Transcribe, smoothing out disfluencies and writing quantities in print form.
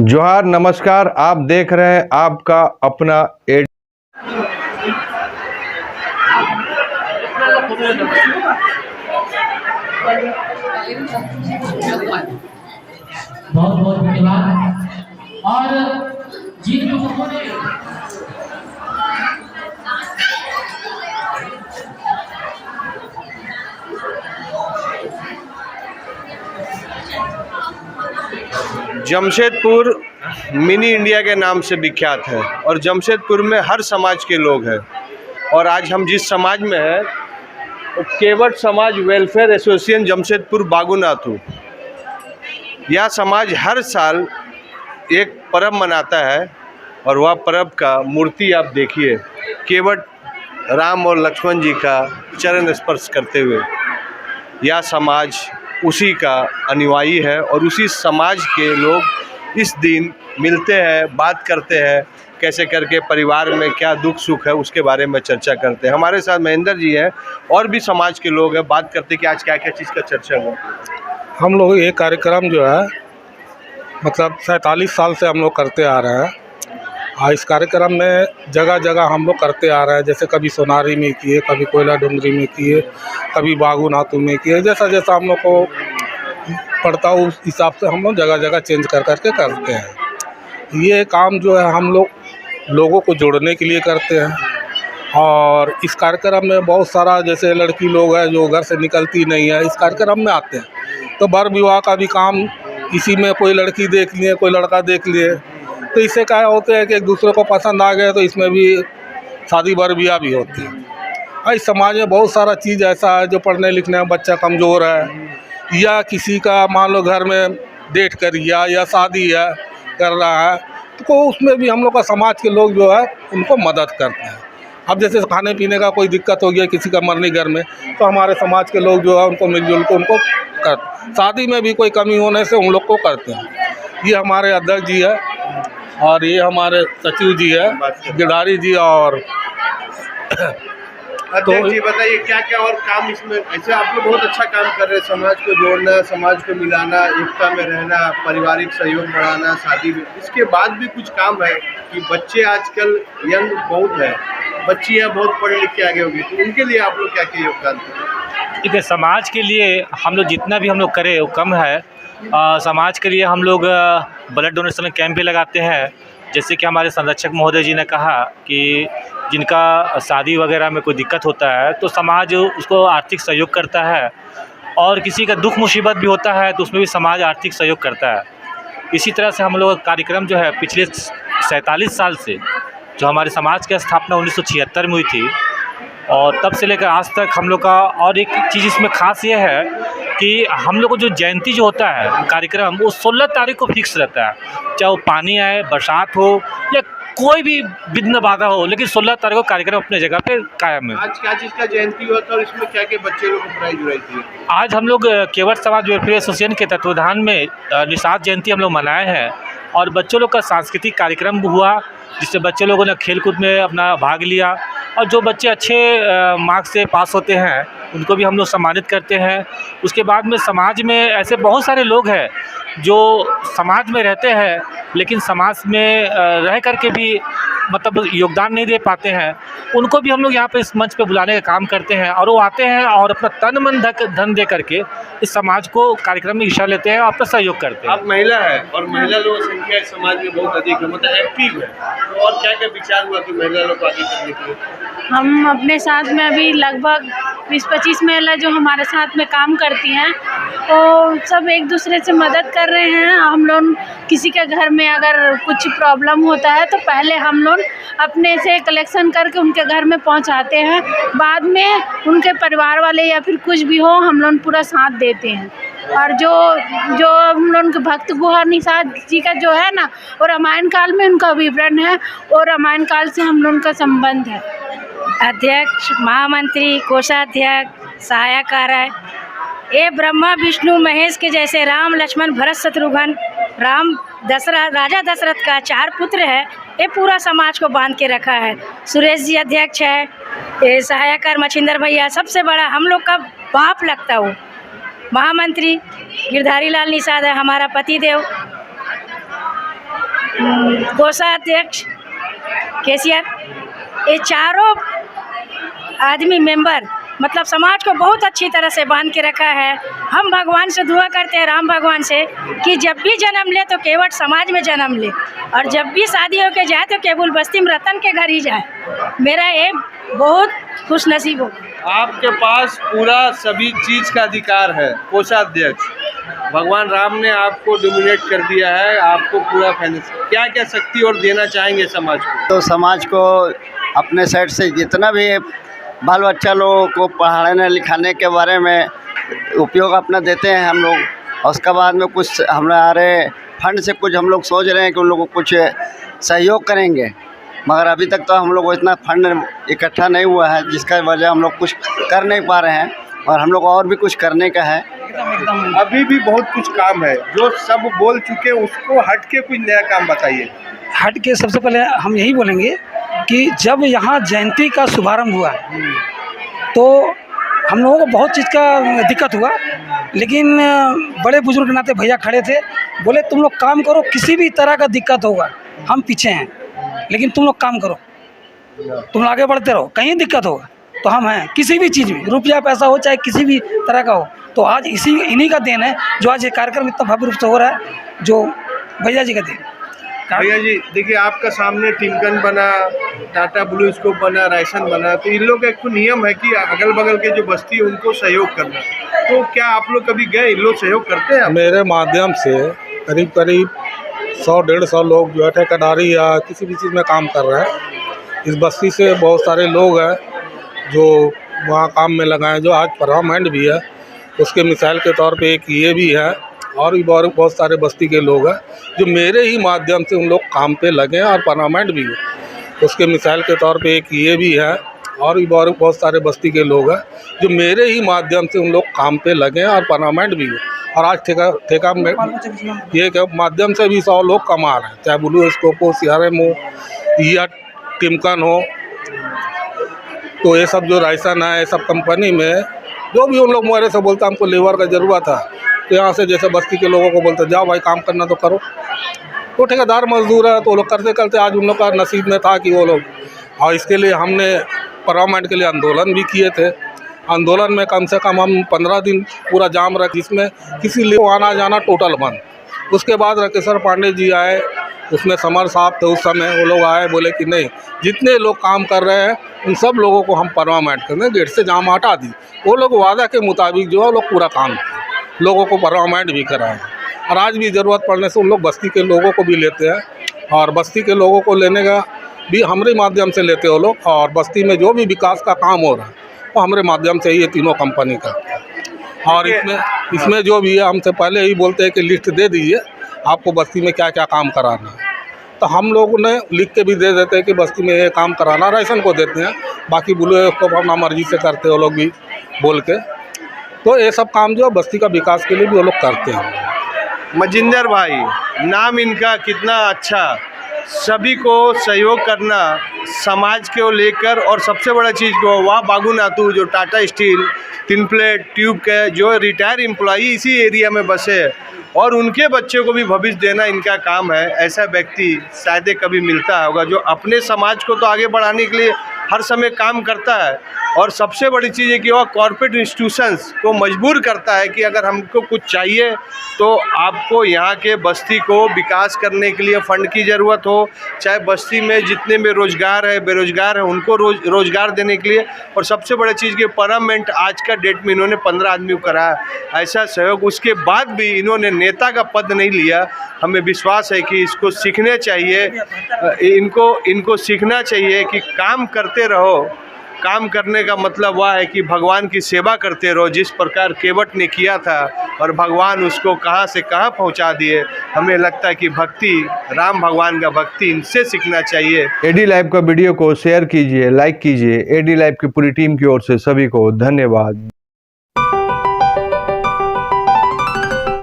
जोहार, नमस्कार। आप देख रहे हैं आपका अपना एड। बहुत बहुत धन्यवाद। और जिन लोगों ने जमशेदपुर मिनी इंडिया के नाम से विख्यात है और जमशेदपुर में हर समाज के लोग हैं। और आज हम जिस समाज में हैं वो केवट समाज वेलफेयर एसोसिएशन जमशेदपुर बागुनाथू। यह समाज हर साल एक पर्व मनाता है और वह पर्व का मूर्ति आप देखिए, केवट राम और लक्ष्मण जी का चरण स्पर्श करते हुए। यह समाज उसी का अनुयायी है और उसी समाज के लोग इस दिन मिलते हैं, बात करते हैं, कैसे करके परिवार में क्या दुख सुख है उसके बारे में चर्चा करते हैं। हमारे साथ महेंद्र जी हैं और भी समाज के लोग हैं। बात करते हैं कि आज क्या क्या चीज़ का चर्चा हुआ। हम लोग ये कार्यक्रम जो है मतलब 47 साल से हम लोग करते आ रहे हैं। इस कार्यक्रम में जगह जगह हम लोग करते आ रहे हैं। जैसे कभी सोनारी में किए, कभी कोयला डूंगरी में किए, कभी बागुनाथू में किए। जैसा जैसा हम लोग को पड़ता उस हिसाब से हम लोग जगह जगह चेंज कर करके करते हैं। ये काम जो है हम लोगों को जोड़ने के लिए करते हैं। और इस कार्यक्रम में बहुत सारा जैसे लड़की लोग हैं जो घर से निकलती नहीं है, इस कार्यक्रम में आते हैं। तो बर विवाह का भी काम इसी में, कोई लड़की देख लिए, कोई लड़का देख लिए, तो इससे क्या होते हैं कि एक दूसरे को पसंद आ गए तो इसमें भी शादी बर ब्याह भी होती है। इस समाज में बहुत सारा चीज़ ऐसा है जो पढ़ने लिखने में बच्चा कमज़ोर है या किसी का मान लो घर में डेट कर गया या शादी है कर रहा है, तो उसमें भी हम लोग का समाज के लोग जो है उनको मदद करते हैं। अब जैसे खाने पीने का कोई दिक्कत हो गया किसी का मरने घर में, तो हमारे समाज के लोग जो है उनको मिलजुल को उनको कर, शादी में भी कोई कमी होने से उन लोग को करते हैं। ये हमारे अध्यक्ष जी है और ये हमारे सचिव जी है गिरधारी जी। और अध्यक्ष जी बताइए क्या क्या और काम इसमें, ऐसे आप लोग बहुत अच्छा काम कर रहे हैं, समाज को जोड़ना, समाज को मिलाना, एकता में रहना, पारिवारिक सहयोग बढ़ाना, शादी में। इसके बाद भी कुछ काम है कि बच्चे आजकल यंग बहुत है, बच्चियाँ बहुत पढ़ लिख के आगे होगी, तो उनके लिए आप लोग क्या क्या योगदान करें? ठीक है, समाज के लिए हम लोग जितना भी हम लोग करें वो कम है। समाज के लिए हम लोग ब्लड डोनेशन कैंप भी लगाते हैं। जैसे कि हमारे संरक्षक महोदय जी ने कहा कि जिनका शादी वगैरह में कोई दिक्कत होता है तो समाज उसको आर्थिक सहयोग करता है, और किसी का दुख मुसीबत भी होता है तो उसमें भी समाज आर्थिक सहयोग करता है। इसी तरह से हम लोग कार्यक्रम जो है पिछले 47 साल से, जो हमारे समाज की स्थापना 1976 में हुई थी, और तब से लेकर आज तक हम लोग का। और एक चीज़ इसमें ख़ास ये है कि हम लोग को जो जयंती जो होता है कार्यक्रम, वो 16 तारीख को फिक्स रहता है। चाहे वो पानी आए, बरसात हो या कोई भी विघ्न बाधा हो, लेकिन 16 तारीख को कार्यक्रम अपने जगह पे कायम है। आज क्या चीज़ का जयंती हुआ था और इसमें क्या क्या बच्चे लोग को प्राइज जुड़ाई थी? आज हम लोग केवट समाज वेलफेयर एसोसिएशन के तत्वाधान में निषाद जयंती हम लोग मनाए हैं, और बच्चों लोग का सांस्कृतिक कार्यक्रम भी हुआ जिससे बच्चे लोगों ने खेल कूद में अपना भाग लिया। और जो बच्चे अच्छे मार्क्स से पास होते हैं उनको भी हम लोग सम्मानित करते हैं। उसके बाद में समाज में ऐसे बहुत सारे लोग हैं जो समाज में रहते हैं लेकिन समाज में रह कर के भी मतलब योगदान नहीं दे पाते हैं, उनको भी हम लोग यहाँ पे इस मंच पे बुलाने का काम करते हैं। और वो आते हैं और अपना तन मन धन दे करके इस समाज को कार्यक्रम में हिस्सा लेते हैं और अपना सहयोग करते हैं। आप महिला है और महिला लोगों की संख्या इस समाज में बहुत अधिक है, मतलब एक्टिव है, तो और क्या क्या विचार हुआ कि महिला लोग को आगे करने के लिए? हम अपने साथ में अभी लगभग 20-25 महिला जो हमारे साथ में काम करती हैं, तो सब एक दूसरे से मदद कर रहे हैं। हम लोग किसी के घर में अगर कुछ प्रॉब्लम होता है तो पहले हम लोग अपने से कलेक्शन करके उनके घर में पहुंचाते हैं, बाद में उनके परिवार वाले या फिर कुछ भी हो हम लोग पूरा साथ देते हैं। और जो हम लोग के भक्त गुहा निषाद जी का जो है ना, वो रामायण काल में उनका विवरण है और रामायण काल से हम लोग का संबंध है। अध्यक्ष, महामंत्री, कोषाध्यक्ष, सहायक कार्य, ये ब्रह्मा विष्णु महेश के जैसे राम लक्ष्मण भरत शत्रुघ्न, राजा दशरथ का 4 पुत्र है। ये पूरा समाज को बांध के रखा है। सुरेश जी अध्यक्ष है, ये सहायक मछिंदर भैया, सबसे बड़ा हम लोग का बाप लगता हो। महामंत्री गिरधारी लाल निषाद है, हमारा पति देव। कोषाध्यक्ष केसीआर, ये चारों आदमी मेंबर मतलब समाज को बहुत अच्छी तरह से बांध के रखा है। हम भगवान से दुआ करते हैं, राम भगवान से, कि जब भी जन्म ले तो केवट समाज में जन्म ले, और जब भी शादी होके जाए तो केवल बस्ती में रतन के घर ही जाए। मेरा ये बहुत खुश नसीब हो। आपके पास पूरा सभी चीज़ का अधिकार है कोषाध्यक्ष। भगवान राम ने आपको डोमिनेट कर दिया है, आपको पूरा फाइनेंस। क्या क्या शक्ति और देना चाहेंगे समाज को? तो समाज को अपने साइड से जितना भी बाल बच्चा लोगों को पढ़ाने लिखाने के बारे में उपयोग अपना देते हैं हम लोग, और उसके बाद में कुछ हमारे फंड से कुछ हम लोग सोच रहे हैं कि उन लोगों को कुछ सहयोग करेंगे, मगर अभी तक तो हम लोग को इतना फंड इकट्ठा नहीं हुआ है, जिसका वजह हम लोग कुछ कर नहीं पा रहे हैं, और हम लोग और भी कुछ करने का है। अभी भी बहुत कुछ काम है, जो सब बोल चुके उसको हट के कुछ नया काम बताइए। हट के सबसे पहले हम यही बोलेंगे कि जब यहाँ जयंती का शुभारंभ हुआ तो हम लोगों को बहुत चीज़ का दिक्कत हुआ, लेकिन बड़े बुजुर्ग के नाते भैया खड़े थे, बोले तुम लोग काम करो, किसी भी तरह का दिक्कत होगा हम पीछे हैं, लेकिन तुम लोग काम करो, तुम लोग आगे बढ़ते रहो, कहीं दिक्कत होगा तो हम हैं, किसी भी चीज़ में, रुपया पैसा हो चाहे किसी भी तरह का हो। तो आज इन्हीं का देन है जो आज ये कार्यक्रम इतना भव्य रूप से हो रहा है, जो भैया जी का देन। भैया जी देखिए, आपका सामने टिमकन बना, टाटा ब्लू स्कोप बना, रायसन बना, तो इन लोग का एक तो नियम है कि अगल बगल के जो बस्ती है उनको सहयोग करना। तो क्या आप लोग कभी गए, इन लोग सहयोग करते हैं? मेरे माध्यम से करीब 100-150 लोग जो है ठेकेदारी या किसी भी चीज़ में काम कर रहे हैं। इस बस्ती से बहुत सारे लोग हैं जो वहाँ काम में लगाए, जो आज परमानेंट भी है। उसके मिसाल के तौर पे एक ये भी है, और भी बहुत सारे बस्ती के लोग हैं जो मेरे ही माध्यम से उन लोग काम पे लगे हैं और परमानेंट भी है। उसके मिसाल के तौर पे एक ये भी है, और भी बहुत सारे बस्ती के लोग हैं जो मेरे ही माध्यम से उन लोग काम पे लगे हैं और परमानेंट भी है। और आज ठेका में ये के माध्यम से भी 100 लोग कमा रहे हैं, चाहे ब्लू स्कोप हो, CRM हो या टिमकन हो। तो ये सब जो रायसन है, ये सब कंपनी में जो भी उन लोग मेरे से बोलता हमको लेबर का ज़रूरत है, तो यहाँ से जैसे बस्ती के लोगों को बोलते जाओ भाई काम करना तो करो। तो ठेकेदार मजदूर है, तो वो लोग करते करते आज उन लोग का नसीब में था कि वो लोग, और इसके लिए हमने परमानेंट के लिए आंदोलन भी किए थे। आंदोलन में कम से कम हम 15 दिन पूरा जाम रखे, जिसमें किसी लिए आना जाना टोटल बंद। उसके बाद राकेश्वर पांडे जी आए, उसमें समर साहब थे उस समय, वो लोग आए, बोले कि नहीं, जितने लोग काम कर रहे हैं उन सब लोगों को हम परमानेंट करेंगे, गेट से जाम हटा दी। वो लोग वादा के मुताबिक जो है लोग पूरा काम किए, लोगों को परमानेंट भी कराएं। और आज भी ज़रूरत पड़ने से उन लोग बस्ती के लोगों को भी लेते हैं, और बस्ती के लोगों को लेने का भी हमारे माध्यम से लेते हो लोग। और बस्ती में जो भी विकास का काम हो रहा है वो हमारे माध्यम से ही ये तीनों कंपनी का। और इसमें जो भी है हमसे पहले ही बोलते हैं कि लिस्ट दे दीजिए आपको बस्ती में क्या क्या काम कराना है, तो हम लोगों ने लिख के भी दे देते हैं कि बस्ती में ये काम कराना। रायसन को देते हैं, बाकी ब्लू को अपना मर्जी से करते हो लोग भी बोल के। तो ये सब काम जो बस्ती का विकास के लिए भी वो लोग करते हैं। मजिंदर भाई, नाम इनका कितना अच्छा, सभी को सहयोग करना समाज को लेकर। और सबसे बड़ा चीज़ को वाह बागू नातू जो टाटा स्टील, तिन प्लेट ट्यूब के जो रिटायर एम्प्लॉई इसी एरिया में बसे और उनके बच्चों को भी भविष्य देना इनका काम है। ऐसा व्यक्ति शायद कभी मिलता होगा जो अपने समाज को तो आगे बढ़ाने के लिए हर समय काम करता है। और सबसे बड़ी चीज़ है कि वह कॉर्पोरेट इंस्टीट्यूशंस को मजबूर करता है कि अगर हमको कुछ चाहिए तो आपको यहाँ के बस्ती को विकास करने के लिए फ़ंड की ज़रूरत हो, चाहे बस्ती में जितने में रोज़गार है, बेरोज़गार है, उनको रोज़गार देने के लिए। और सबसे बड़ी चीज़ कि परमानेंट आज का डेट में इन्होंने 15 आदमी को कराया ऐसा सहयोग। उसके बाद भी इन्होंने नेता का पद नहीं लिया। हमें विश्वास है कि इसको सीखने चाहिए, इनको सीखना चाहिए कि काम करते रहो। काम करने का मतलब वह है कि भगवान की सेवा करते रहो, जिस प्रकार केवट ने किया था और भगवान उसको कहाँ से कहाँ पहुँचा दिए। हमें लगता है कि भक्ति, राम भगवान का भक्ति इनसे सीखना चाहिए। एडी लाइव का वीडियो को शेयर कीजिए, लाइक कीजिए। एडी लाइव की पूरी टीम की ओर से सभी को धन्यवाद।